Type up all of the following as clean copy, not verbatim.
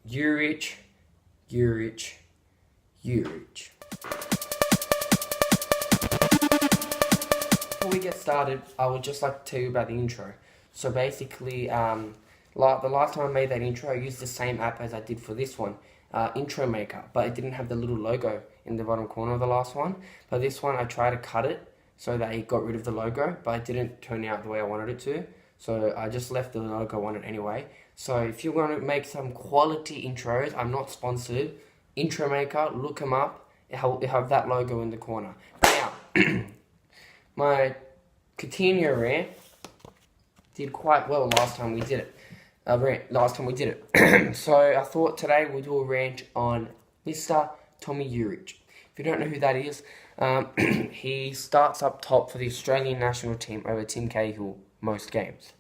Juric, Juric, Juric. Before we get started, I would just like to tell you about the intro. So basically, the last time I made that intro, I used the same app as I did for this one, Intro Maker, but it didn't have the little logo in the bottom corner of the last one. But this one, I tried to cut it so that it got rid of the logo, but it didn't turn out the way I wanted it to. So I just left the logo on it anyway. So if you want to make some quality intros, I'm not sponsored, Intro Maker, look them up. It have that logo in the corner. Now, my Coutinho rant did quite well last time we did it. So I thought today we'll do a rant on Mr. Tommy Juric. If you don't know who that is, he starts up top for the Australian national team over Tim Cahill most games.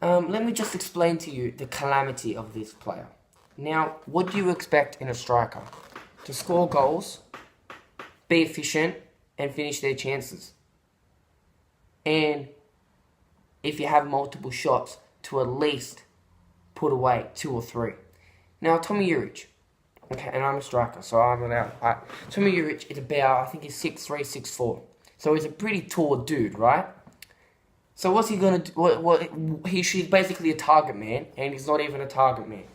Let me just explain to you the calamity of this player. Now, what do you expect in a striker? To score goals, be efficient, and finish their chances. And if you have multiple shots, to at least put away 2 or 3. Now, Tommy Juric, okay, and I'm a striker, so I'm allowed. Tommy Juric is about, I think he's 6'3", 6'4". So he's a pretty tall dude, right? So what's he gonna do? He's basically a target man, and he's not even a target man.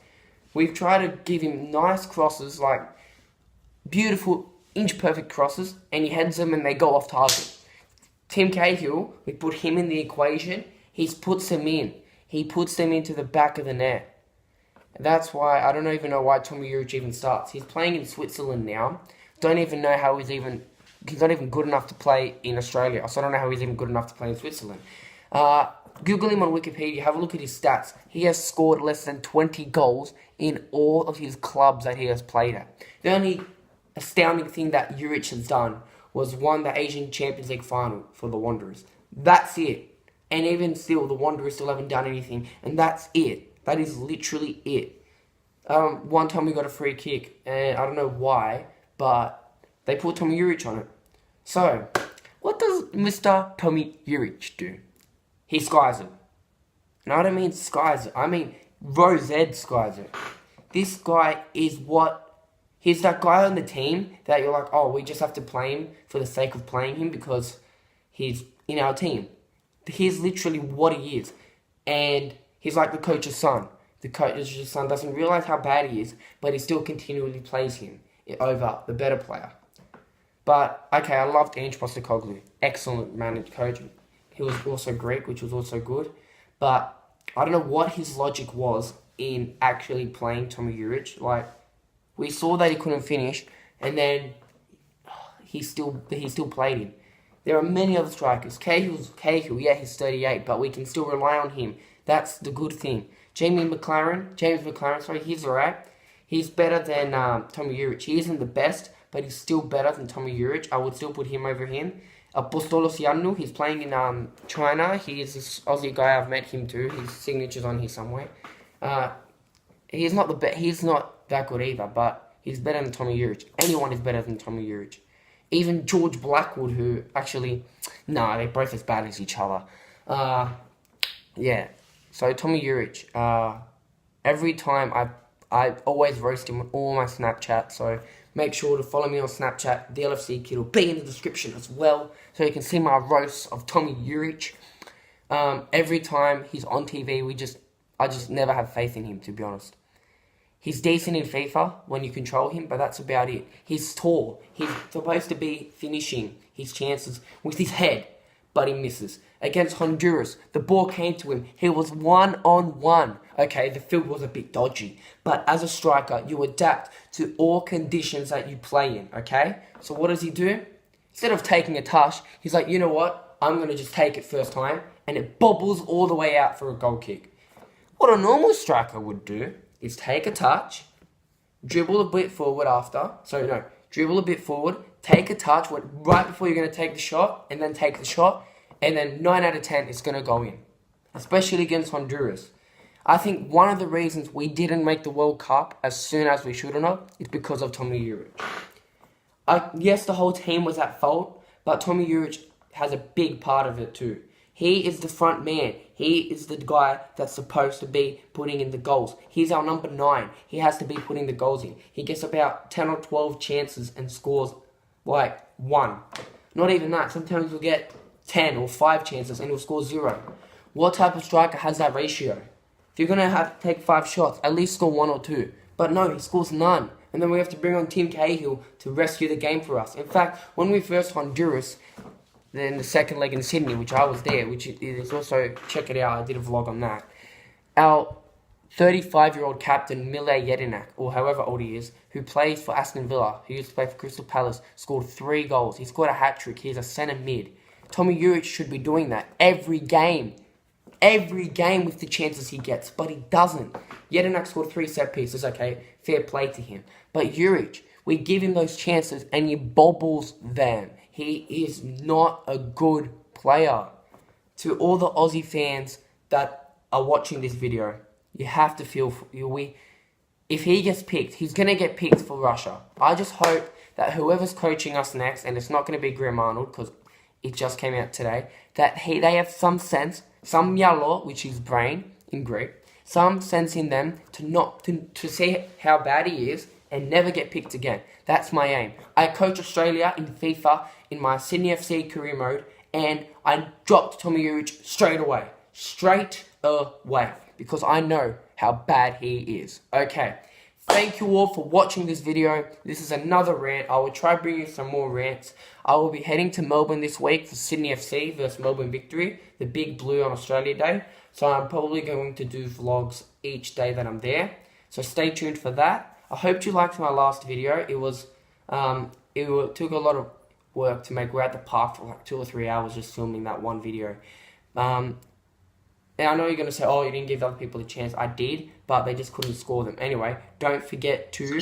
We've tried to give him nice crosses, like beautiful inch-perfect crosses, and he heads them and they go off target. Tim Cahill, we put him in the equation, he puts them in. He puts them into the back of the net. That's why, I don't even know why Tommy Juric even starts. He's playing in Switzerland now. Don't even know how he's not even good enough to play in Australia. So I don't know how he's even good enough to play in Switzerland. Google him on Wikipedia, have a look at his stats. He has scored less than 20 goals in all of his clubs that he has played at. The only astounding thing that Juric has done was won the Asian Champions League final for the Wanderers. That's it. And even still, the Wanderers still haven't done anything. And that's it. That is literally it. One time we got a free kick, and I don't know why, but they put Tommy Juric on it. So, what does Mr. Tommy Juric do? He skies it. And I don't mean skies it. I mean Rosette skies it. This guy is he's that guy on the team that you're like, oh, we just have to play him for the sake of playing him because he's in our team. He's literally what he is. And he's like the coach's son. The coach's son doesn't realize how bad he is, but he still continually plays him over the better player. But, okay, I loved Ange Postecoglou. Excellent managed coach. He was also Greek, which was also good. But I don't know what his logic was in actually playing Tommy Juric. Like, we saw that he couldn't finish, and then he still played him. There are many other strikers. Cahill, yeah, he's 38, but we can still rely on him. That's the good thing. James McLaren, he's alright. He's better than Tommy Juric. He isn't the best, but he's still better than Tommy Juric. I would still put him over him. Apostolos Iannou, he's playing in China. He is this Aussie guy. I've met him too. His signature's on here somewhere. He's not that good either, but he's better than Tommy Juric. Anyone is better than Tommy Juric. Even George Blackwood, who actually, they're both as bad as each other. Yeah. So Tommy Juric, every time I always roast him on all my Snapchat. So make sure to follow me on Snapchat. The LFC Kid will be in the description as well, so you can see my roasts of Tommy Juric. Every time he's on TV, I just never have faith in him, to be honest. He's decent in FIFA when you control him, but that's about it. He's tall. He's supposed to be finishing his chances with his head, but he misses. Against Honduras, the ball came to him. He was 1-on-1. Okay, the field was a bit dodgy, but as a striker, you adapt to all conditions that you play in, okay? So what does he do? Instead of taking a touch, he's like, you know what? I'm going to just take it first time, and it bobbles all the way out for a goal kick. What a normal striker would do is take a touch, dribble a bit forward dribble a bit forward, take a touch right before you're going to take the shot, and then take the shot, and then 9 out of 10 is going to go in, especially against Honduras. I think one of the reasons we didn't make the World Cup as soon as we should have is because of Tommy Juric. Yes, the whole team was at fault, but Tommy Juric has a big part of it too. He is the front man. He is the guy that's supposed to be putting in the goals. He's our number 9. He has to be putting the goals in. He gets about 10 or 12 chances and scores like 1. Not even that. Sometimes he'll get 10 or 5 chances and he'll score 0. What type of striker has that ratio? If you're going to have to take 5 shots, at least score 1 or 2. But no, he scores none. And then we have to bring on Tim Cahill to rescue the game for us. In fact, when we first Honduras, then the second leg in Sydney, which I was there, which is also, check it out, I did a vlog on that. Our 35-year-old captain, Mile Jedinak, or however old he is, who plays for Aston Villa, who used to play for Crystal Palace, scored 3 goals. He scored a hat-trick. He's a centre mid. Tommy Juric should be doing that every game. Every game with the chances he gets, but he doesn't. Jedinak scored 3 set pieces, okay, fair play to him. But Juric, we give him those chances and he bobbles them. He is not a good player. To all the Aussie fans that are watching this video, you have to feel for if he gets picked, he's going to get picked for Russia. I just hope that whoever's coaching us next, and it's not going to be Graham Arnold because it just came out today, that they have some sense, some yalo, which is brain in Greek, some sense in them to see how bad he is and never get picked again. That's my aim. I coach Australia in FIFA in my Sydney FC career mode, and I dropped Tommy Juric straight away. Straight away. Because I know how bad he is. Okay. Thank you all for watching this video. This is another rant. I will try to bring you some more rants. I will be heading to Melbourne this week for Sydney FC versus Melbourne Victory, the Big Blue on Australia Day. So I'm probably going to do vlogs each day that I'm there. So stay tuned for that. I hope you liked my last video. It took a lot of work to make. We're at the park for like 2 or 3 hours just filming that one video. And I know you're going to say, oh, you didn't give other people a chance. I did, but they just couldn't score them. Anyway, don't forget to...